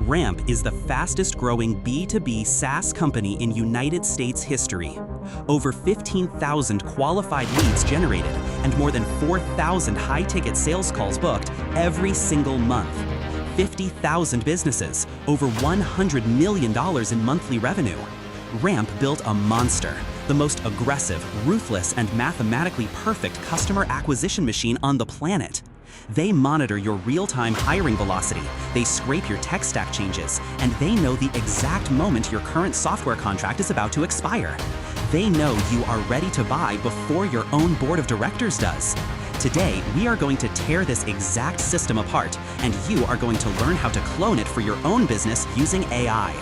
Ramp is the fastest growing B2B SaaS company in United States history. Over 15,000 qualified leads generated and more than 4,000 high-ticket sales calls booked every single month. 50,000 businesses, over $100 million in monthly revenue. Ramp built a monster, the most aggressive, ruthless, and mathematically perfect customer acquisition machine on the planet. They monitor your real-time hiring velocity, they scrape your tech stack changes, and they know the exact moment your current software contract is about to expire. They know you are ready to buy before your own board of directors does. Today, we are going to tear this exact system apart, and you are going to learn how to clone it for your own business using AI.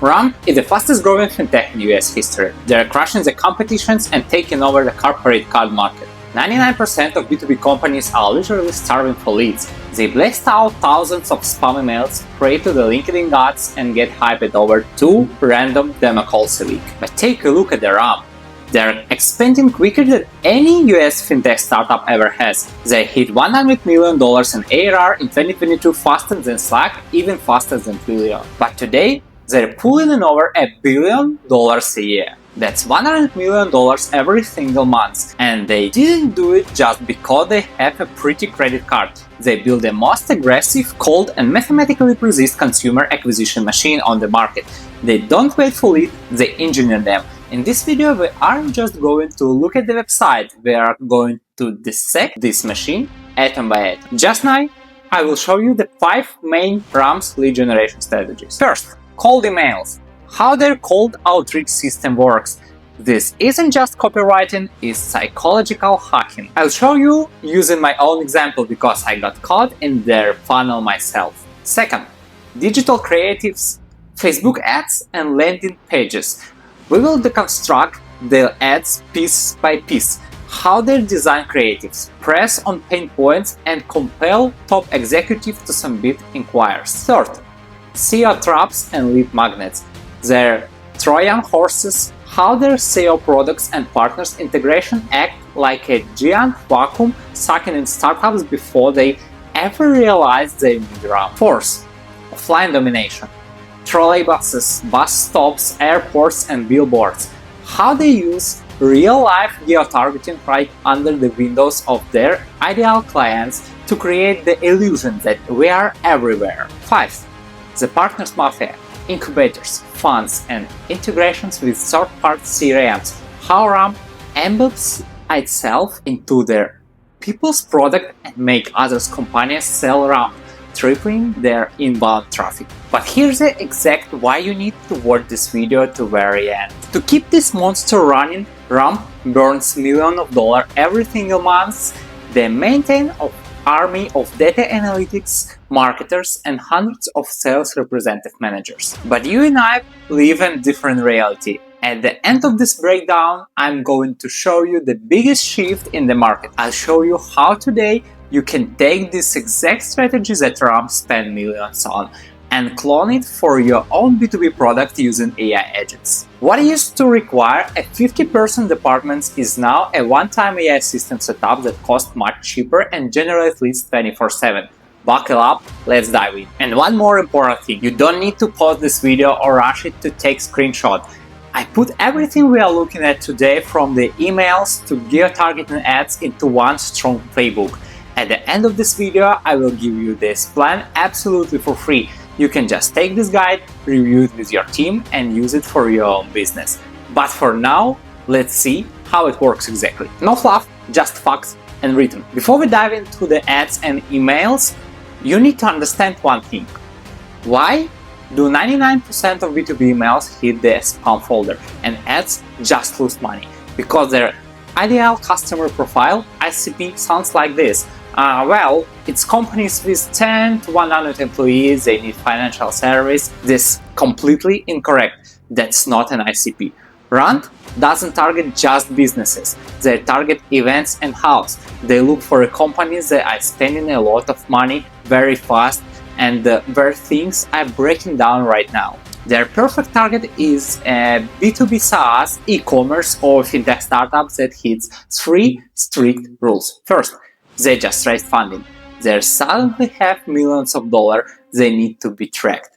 Ramp is the fastest growing fintech in US history. They're crushing the competitions and taking over the corporate card market. 99% of B2B companies are literally starving for leads. They blast out thousands of spam emails, pray to the LinkedIn gods, and get hyped over 2 random demo calls a week. But take a look at the Ramp. They're expanding quicker than any US fintech startup ever has. They hit $100 million in ARR in 2022 faster than Slack, even faster than Twilio. But today, they're pulling in over $1 billion a year. That's $100 million every single month. And they didn't do it just because they have a pretty credit card. They built the most aggressive, cold, and mathematically precise consumer acquisition machine on the market. They don't wait for leads, they engineer them. In this video, we aren't just going to look at the website, we are going to dissect this machine atom by atom. Just now, I will show you the 5 main Ramp's lead generation strategies. First, cold emails. How their cold outreach system works. This isn't just copywriting, it's psychological hacking. I'll show you using my own example because I got caught in their funnel myself. Second, digital creatives, Facebook ads and landing pages. We will deconstruct the ads piece by piece. How they design creatives, press on pain points and compel top executives to submit inquiries. Third, SEO traps and lead magnets. Their Trojan horses, how their SEO products and partners integration act like a giant vacuum sucking in startups before they ever realize they need Ramp. Fourth, offline domination. Trolleybuses, bus stops, airports and billboards. How they use real-life geo-targeting right under the windows of their ideal clients to create the illusion that we are everywhere. Fifth, the partners mafia, incubators, funds, and integrations with third-party CRMs. How Ramp embeds itself into their people's product and make others companies sell Ramp, tripling their inbound traffic. But here's the exact why you need to watch this video to very end. To keep this monster running, Ramp burns millions of dollars every single month. They maintain an army of data analytics marketers and hundreds of sales representative managers. But you and I live in a different reality. At the end of this breakdown, I'm going to show you the biggest shift in the market. I'll show you how today you can take this exact strategy that Ramp spend millions on and clone it for your own B2B product using AI agents. What used to require a 50-person department is now a one-time AI system setup that costs much cheaper and generates leads 24/7. Buckle up, let's dive in. And one more important thing, you don't need to pause this video or rush it to take screenshot. I put everything we are looking at today from the emails to geo-targeting ads into one strong playbook. At the end of this video, I will give you this plan absolutely for free. You can just take this guide, review it with your team and use it for your own business. But for now, let's see how it works exactly. No fluff, just facts and written. Before we dive into the ads and emails, you need to understand one thing. Why do 99% of B2B emails hit the spam folder and ads just lose money? Because their ideal customer profile, ICP, sounds like this. Well, it's companies with 10 to 100 employees, they need financial service. This is completely incorrect. That's not an ICP. Ramp doesn't target just businesses. They target events and house. They look for companies that are spending a lot of money very fast and where things are breaking down right now. Their perfect target is a B2B SaaS, e-commerce or fintech startups that hits 3 strict rules. First, they just raised funding. They suddenly have millions of dollars they need to be tracked.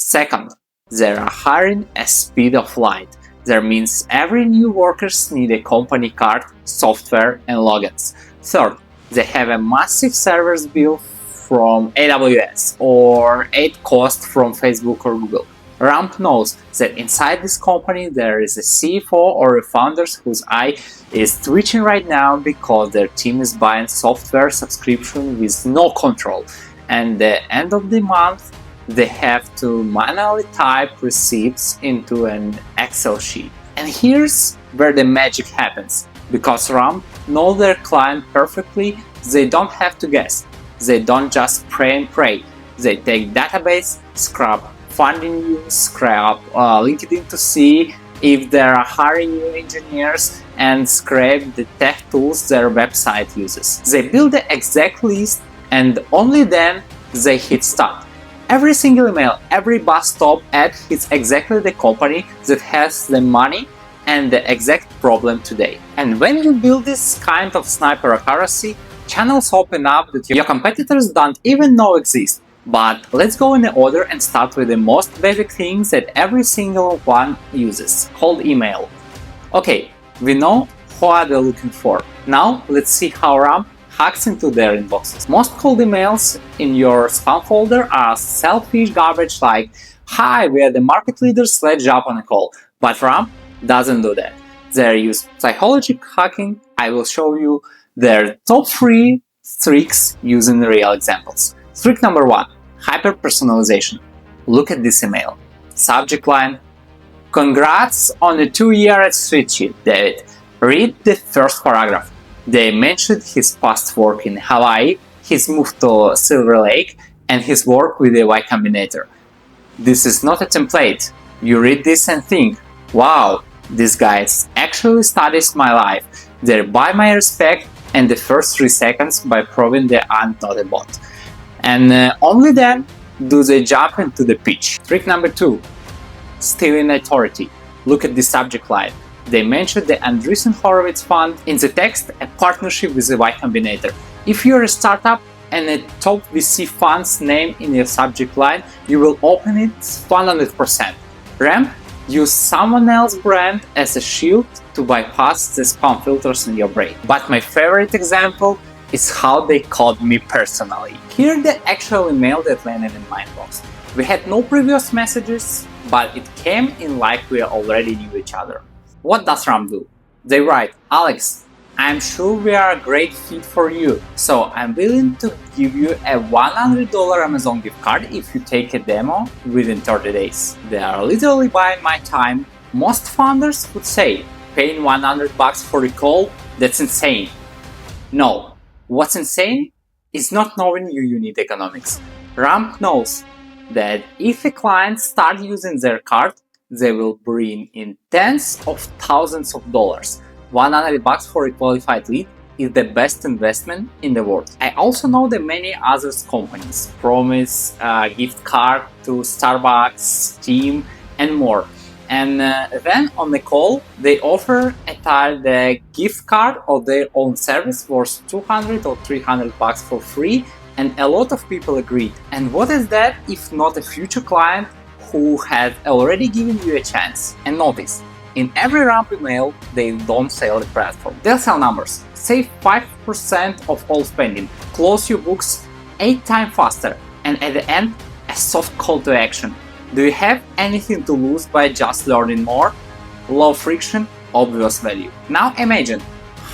Second, they are hiring at speed of light. That means every new workers need a company card, software, and logins. Third, they have a massive servers bill from AWS or aid cost from Facebook or Google. Ramp knows that inside this company there is a CFO or a founder whose eye is twitching right now because their team is buying software subscription with no control, and at the end of the month they have to manually type receipts into an Excel sheet. And here's where the magic happens. Because Ramp know their client perfectly, they don't have to guess. They don't just pray and pray. They take database, scrub funding use, scrap LinkedIn to see if they are hiring new engineers, and scrape the tech tools their website uses. They build the exact list, and only then they hit start. Every single email, every bus stop ad hits exactly the company that has the money and the exact problem today. And when you build this kind of sniper accuracy, channels open up that your competitors don't even know exist. But let's go in the order and start with the most basic things that every single one uses, called email. Okay, we know what they're looking for. Now let's see how Ramp hacks into their inboxes. Most cold emails in your spam folder are selfish garbage like, "Hi, we are the market leaders, let's jump on a call." But Ramp doesn't do that. They use psychology hacking. I will show you their top 3 tricks using real examples. Trick number 1, hyper-personalization. Look at this email. Subject line: "Congrats on the 2-year at Switchy, David." Read the first paragraph. They mentioned his past work in Hawaii, his move to Silver Lake, and his work with the Y Combinator. This is not a template. You read this and think, wow, this guy actually studies my life. They buy my respect in the first 3 seconds by proving that I'm not a bot. And only then do they jump into the pitch. Trick number 2, stealing authority. Look at the subject line. They mentioned the Andreessen Horowitz Fund. In the text, a partnership with the Y Combinator. If you're a startup and a top VC fund's name in your subject line, you will open it 100%. Ramp use someone else's brand as a shield to bypass the spam filters in your brain. But my favorite example is how they called me personally. Here's the actual email that landed in my inbox. We had no previous messages, but it came in like we already knew each other. What does Ramp do? They write, "Alex, I'm sure we are a great fit for you, so I'm willing to give you a $100 Amazon gift card if you take a demo within 30 days. They are literally buying my time. Most founders would say, paying $100 for a call, that's insane. No, what's insane is not knowing your unit economics. Ramp knows that if a client starts using their card, they will bring in tens of thousands of dollars. $100 for a qualified lead is the best investment in the world. I also know that many other companies promise a gift card to Starbucks, Steam, and more. And then on the call, they offer the gift card of their own service worth $200 or $300 for free, and a lot of people agreed. And what is that if not a future client who had already given you a chance? And notice, in every Ramp email, they don't sell the platform. They'll sell numbers. Save 5% of all spending. Close your books 8 times faster. And at the end, a soft call to action. Do you have anything to lose by just learning more? Low friction, obvious value. Now imagine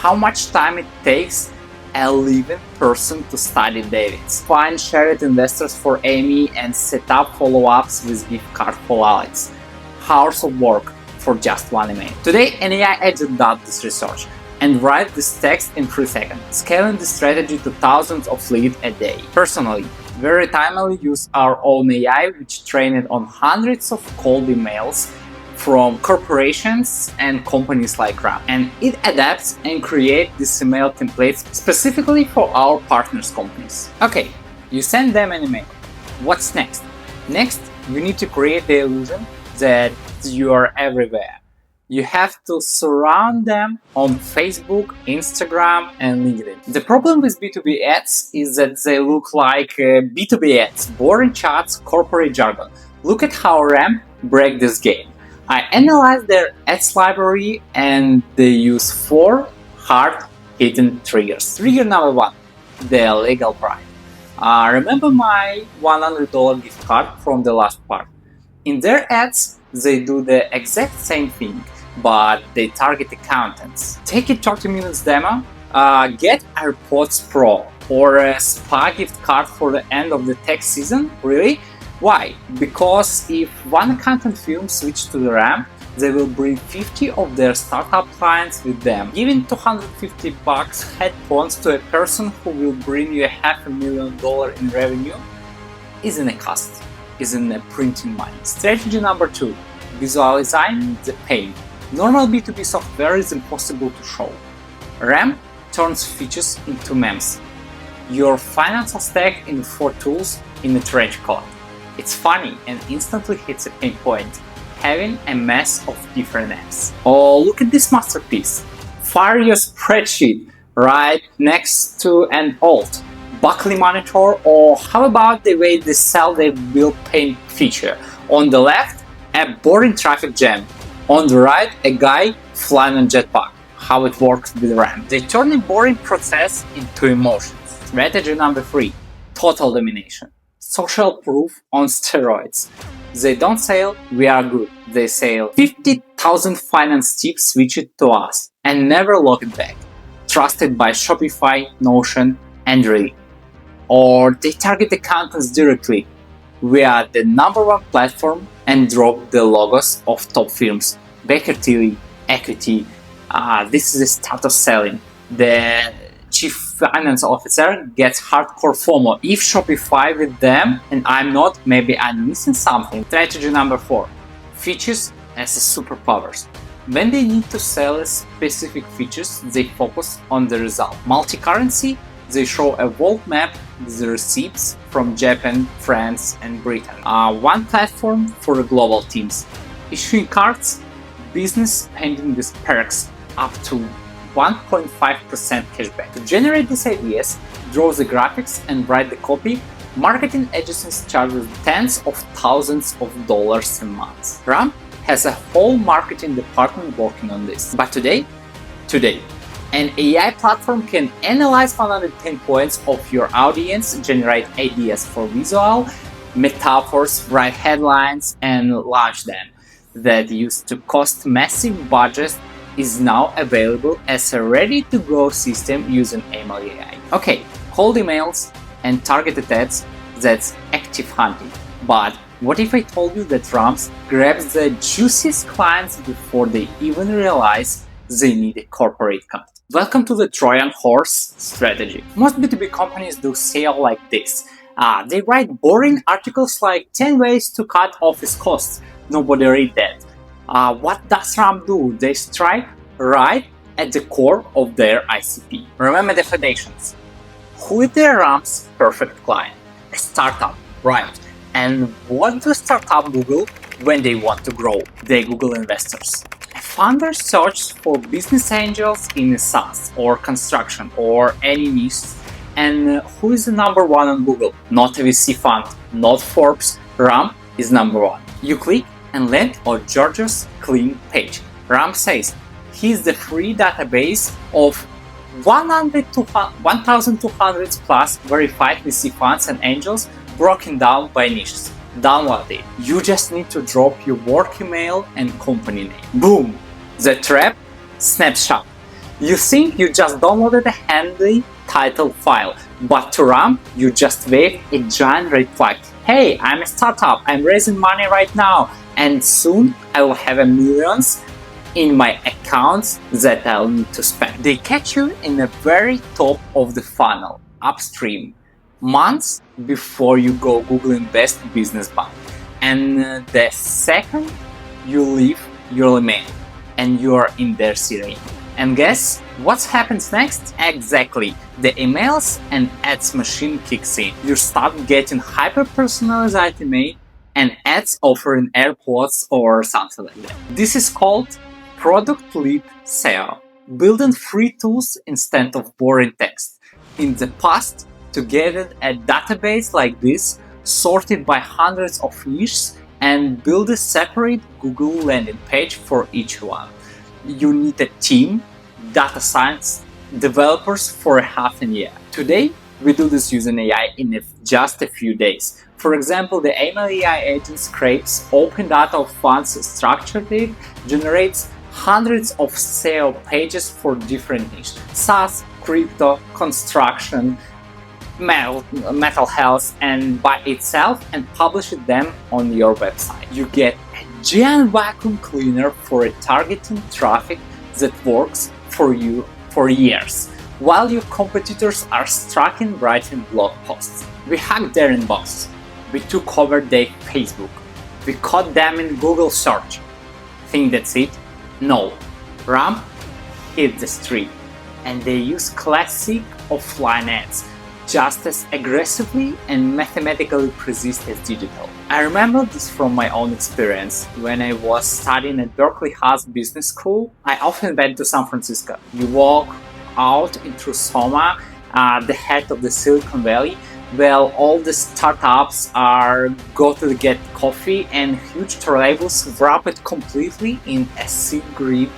how much time it takes a living person to study David's. Find shared investors for Amy and set up follow-ups with gift card for Alex. Hours of work for just one email. Today, an AI agent does this research and write this text in 3 seconds, scaling the strategy to thousands of leads a day. Personally, we Aimaly use our own AI, which trained on hundreds of cold emails from corporations and companies like Ramp, and it adapts and creates these email templates specifically for our partners companies. Okay, you send them an email. What's next? Next, you need to create the illusion that you are everywhere. You have to surround them on Facebook, Instagram, and LinkedIn. The problem with B2B ads is that they look like B2B ads, boring chats, corporate jargon. Look at how RAM break this game. I analyzed their ads library and they use 4 hard hidden triggers. Trigger number 1, the legal bribe. Remember my $100 gift card from the last part? In their ads, they do the exact same thing, but they target accountants. Take a 30 minutes demo, get AirPods Pro or a spa gift card for the end of the tax season? Really? Why? Because if one accountant firm switches to the RAM, they will bring 50 of their startup clients with them. Giving $250 headphones to a person who will bring you $500,000 in revenue isn't a cost, isn't a printing money. Strategy number 2, visualizing the pain. Normal B2B software is impossible to show. RAM turns features into memes. Your financial stack in 4 tools in a trench coat. It's funny and instantly hits a pain point, having a mess of different apps. Oh, look at this masterpiece. Fire your spreadsheet right next to an alt, Berkeley monitor, or how about the way they sell their bill paying feature? On the left, a boring traffic jam. On the right, a guy flying on jetpack. How it works with RAM. They turn a boring process into emotions. Strategy number 3, total domination. Social proof on steroids. They don't say, we are good. They say, 50,000 finance tips switch it to us and never look it back. Trusted by Shopify, Notion, and Really. Or they target accountants directly. We are the #1 platform and drop the logos of top firms. Baker TV, Equity. This is the start of selling. The Chief Finance Officer gets hardcore FOMO. If Shopify with them and I'm not, maybe I'm missing something. Strategy number 4, features as superpowers. When they need to sell specific features, they focus on the result. Multi-currency, they show a world map with the receipts from Japan, France, and Britain. One platform for the global teams. Issuing cards, business spending with perks up to 1.5% cashback. To generate these ideas, draw the graphics and write the copy, marketing agencies charge tens of thousands of dollars a month. RAM has a whole marketing department working on this. But today, an AI platform can analyze 110 points of your audience, generate ideas for visual, metaphors, write headlines, and launch them. That used to cost massive budgets is now available as a ready-to-go system using Aimaly AI. Okay, cold emails and targeted ads, that's active hunting. But what if I told you that Rams grabs the juiciest clients before they even realize they need a corporate cut? Welcome to the Trojan horse strategy. Most B2B companies do sale like this. They write boring articles like 10 ways to cut office costs. Nobody read that. What does RAM do? They strike right at the core of their ICP. Remember the foundations. Who is their RAM's perfect client? A startup, right? And what do startups Google when they want to grow? They Google investors. A founder searches for business angels in SaaS or construction or any niche. And who is the #1 on Google? Not a VC fund, not Forbes. RAM is #1. You click and land on George's clean page. RAM says he's the free database of 1,200 plus verified VC funds and angels broken down by niches. Download it. You just need to drop your work email and company name. Boom! The trap snapshot. You think you just downloaded a handy title file, but to RAM, you just waved a giant red flag. Hey, I'm a startup, I'm raising money right now, and soon I will have millions in my accounts that I'll need to spend. They catch you in the very top of the funnel, upstream, months before you go Googling best business bank. And the second you leave your email and you're in their CRM. And guess what happens next? Exactly, the emails and ads machine kicks in. You start getting hyper-personalized email and ads offering AirPods or something like that. This is called product-led SEO, building free tools instead of boring text. In the past, to get a database like this, sorted by hundreds of niches, and build a separate Google landing page for each one. You need a team, data science, developers for half a year. Today, we do this using AI in just a few days. For example, the Aimaly AI agent scrapes open data of funds, structured it, generates hundreds of SEO pages for different niches: SaaS, crypto, construction, mental health, and by itself, and publishes them on your website. You get a giant vacuum cleaner for targeting traffic that works for you for years, while your competitors are stuck in writing blog posts. We hacked their inbox. We took over their Facebook. We caught them in Google search. Think that's it? No. Ramp hit the street, and they use classic offline ads just as aggressively and mathematically precise as digital. I remember this from my own experience. When I was studying at Berkeley Haas business school, I often went to San Francisco. You walk out into Soma, the head of the Silicon Valley, where all the startups go to get coffee, and huge trolleybus wrapped completely in a sea green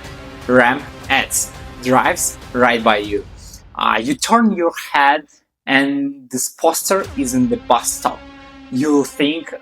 ramp ads drives right by you. You turn your head, and this poster is in the bus stop. You think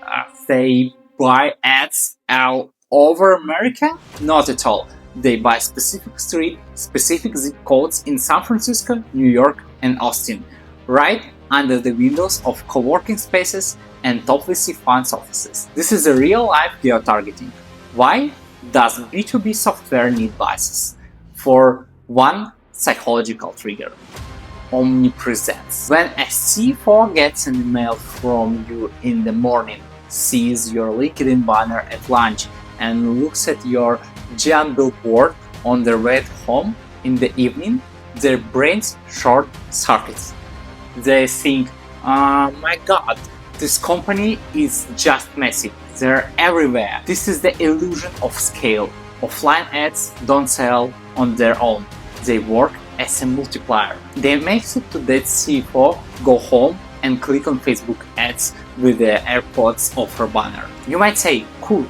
they buy ads all over America? Not at all. They buy specific street, specific zip codes in San Francisco, New York, and Austin, right under the windows of co-working spaces and top VC funds offices. This is a real-life geo-targeting. Why does B2B software need biases? For one psychological trigger: omnipresence. When a CFO gets an email from you in the morning, sees your LinkedIn banner at lunch, and looks at your giant billboard on their way home in the evening, their brains short circuits. They think, oh my god, this company is just massive. They're everywhere. This is the illusion of scale. Offline ads don't sell on their own. They work as a multiplier. They make it to that CFO go home and click on Facebook ads with the AirPods offer banner. You might say, cool,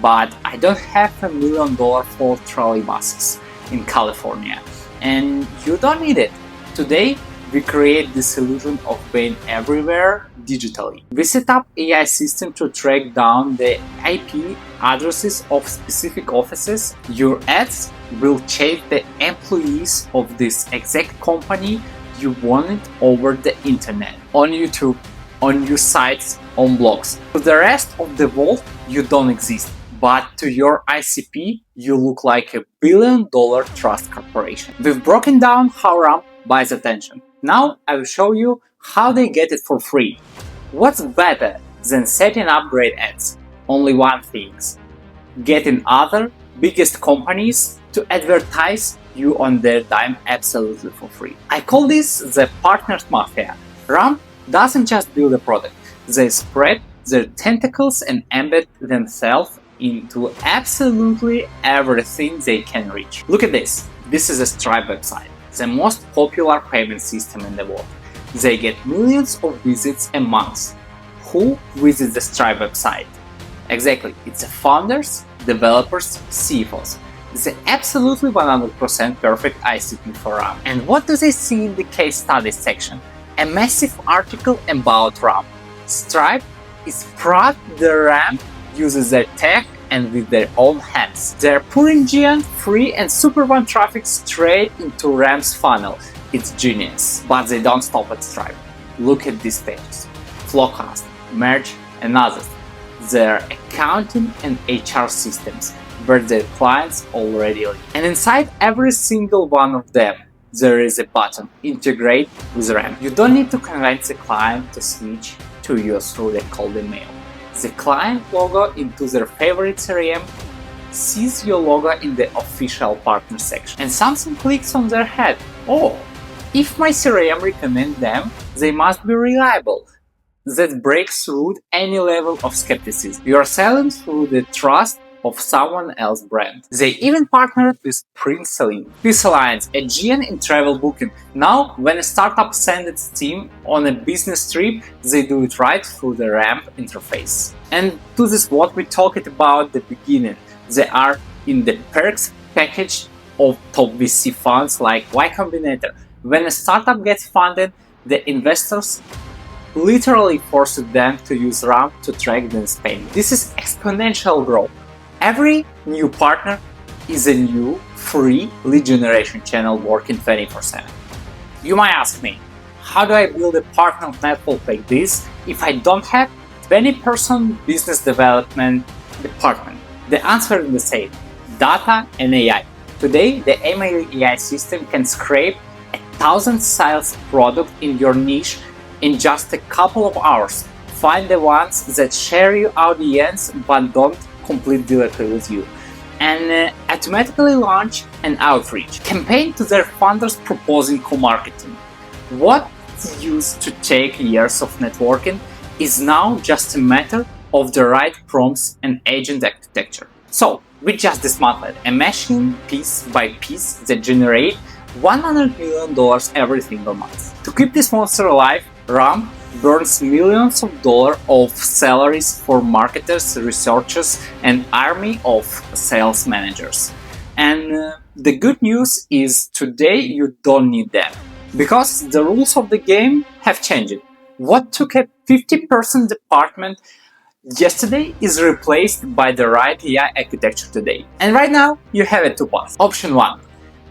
but I don't have $1 million for trolley buses in California. And you don't need it. Today, we create this illusion of being everywhere digitally. We set up AI system to track down the IP addresses of specific offices. Your ads will chase the employees of this exact company you wanted over the internet, on YouTube, on news sites, on blogs. To the rest of the world, you don't exist. But to your ICP, you look like $1 billion trust corporation. We've broken down how Ramp buys attention. Now I will show you how they get it for free. What's better than setting up great ads? Only one thing: getting other biggest companies to advertise you on their dime absolutely for free. I call this the partners mafia. Ramp doesn't just build a product, they spread their tentacles and embed themselves into absolutely everything they can reach. Look at this. This is a Stripe website, the most popular payment system in the world. They get millions of visits a month. Who visits the Stripe website? Exactly, it's the founders, developers, CFOs. It's an absolutely 100% perfect ICP for Ramp. And what do they see in the case studies section? A massive article about Ramp. Stripe is proud the Ramp uses their tech and with their own hands. They're pouring giant, free and super fun traffic straight into Ramp's funnel. It's genius. But they don't stop at Stripe. Look at these pages: Flowcast, Merge, and others. Their accounting and HR systems where their clients already live. And inside every single one of them, there is a button: Integrate with Ramp. You don't need to convince the client to switch to you through the cold email. The client logo into their favorite CRM, sees your logo in the official partner section, and something clicks on their head. Oh, if my CRM recommends them, they must be reliable. That breaks through any level of skepticism. You are selling through the trust of someone else's brand. They even partnered with Prince Alliance, a giant in travel booking. Now, when a startup sends its team on a business trip, they do it right through the Ramp interface. And this is what we talked about at the beginning. They are in the perks package of top VC funds like Y Combinator. When a startup gets funded, the investors literally forced them to use RAM to track them spend. This is exponential growth. Every new partner is a new free lead generation channel working 24/7. You might ask me, how do I build a partner network like this if I don't have 20-person business development department? The answer is the same: data and AI. Today, the Aimaly AI system can scrape 1,000 sales products in your niche in just a couple of hours. Find the ones that share your audience but don't compete directly with you, and automatically launch an outreach campaign to their founders proposing co-marketing. What used to take years of networking is now just a matter of the right prompts and agent architecture. So we just dismantled a machine piece by piece that generate $100 million every single month. To keep this monster alive, RAM burns millions of dollars of salaries for marketers, researchers, and army of sales managers. And the good news is today you don't need them, because the rules of the game have changed. What took a 50-person department yesterday is replaced by the right AI architecture today. And right now you have it two paths. Option 1.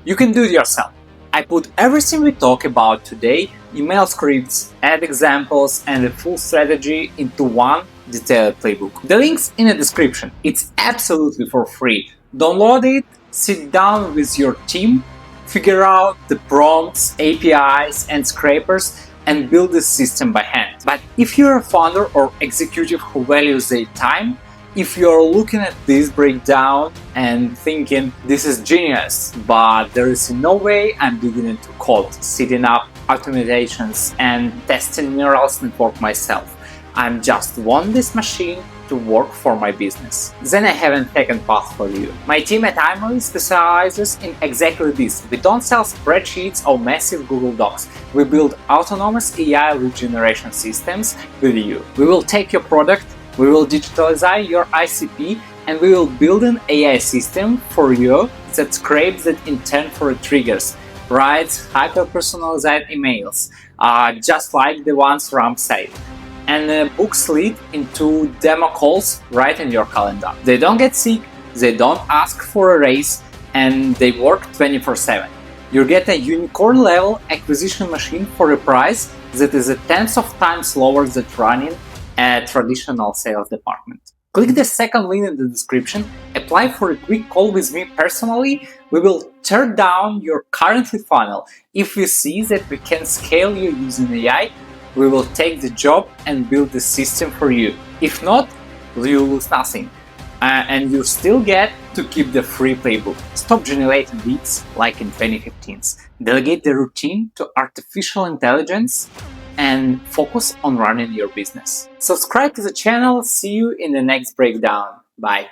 You can do it yourself. I put everything we talk about today, email scripts, ad examples, and the full strategy into one detailed playbook. The link's in the description. It's absolutely for free. Download it, sit down with your team, figure out the prompts, APIs, and scrapers, and build the system by hand. But if you're a founder or executive who values their time, if you're looking at this breakdown and thinking this is genius, but there is no way I'm beginning to code, setting up automations and testing neural network myself, I'm just want this machine to work for my business, then I have a second path for you. My team at Aimaly specializes in exactly this. We don't sell spreadsheets or massive Google Docs. We build autonomous AI lead generation systems with you. We will take your product, we will digitize your ICP, and we will build an AI system for you that scrapes that intent for triggers, writes hyper-personalized emails, just like the ones RAM said, and books lead into demo calls right in your calendar. They don't get sick, they don't ask for a raise, and they work 24/7. You get a unicorn-level acquisition machine for a price that is a tens of times lower than running a traditional sales department. Click the second link in the description, apply for a quick call with me personally. We will tear down your current funnel. If we see that we can scale you using AI, we will take the job and build the system for you. If not, you lose nothing. And you still get to keep the free playbook. Stop generating leads like in 2015s. Delegate the routine to artificial intelligence and focus on running your business. Subscribe to the channel. See you in the next breakdown. Bye.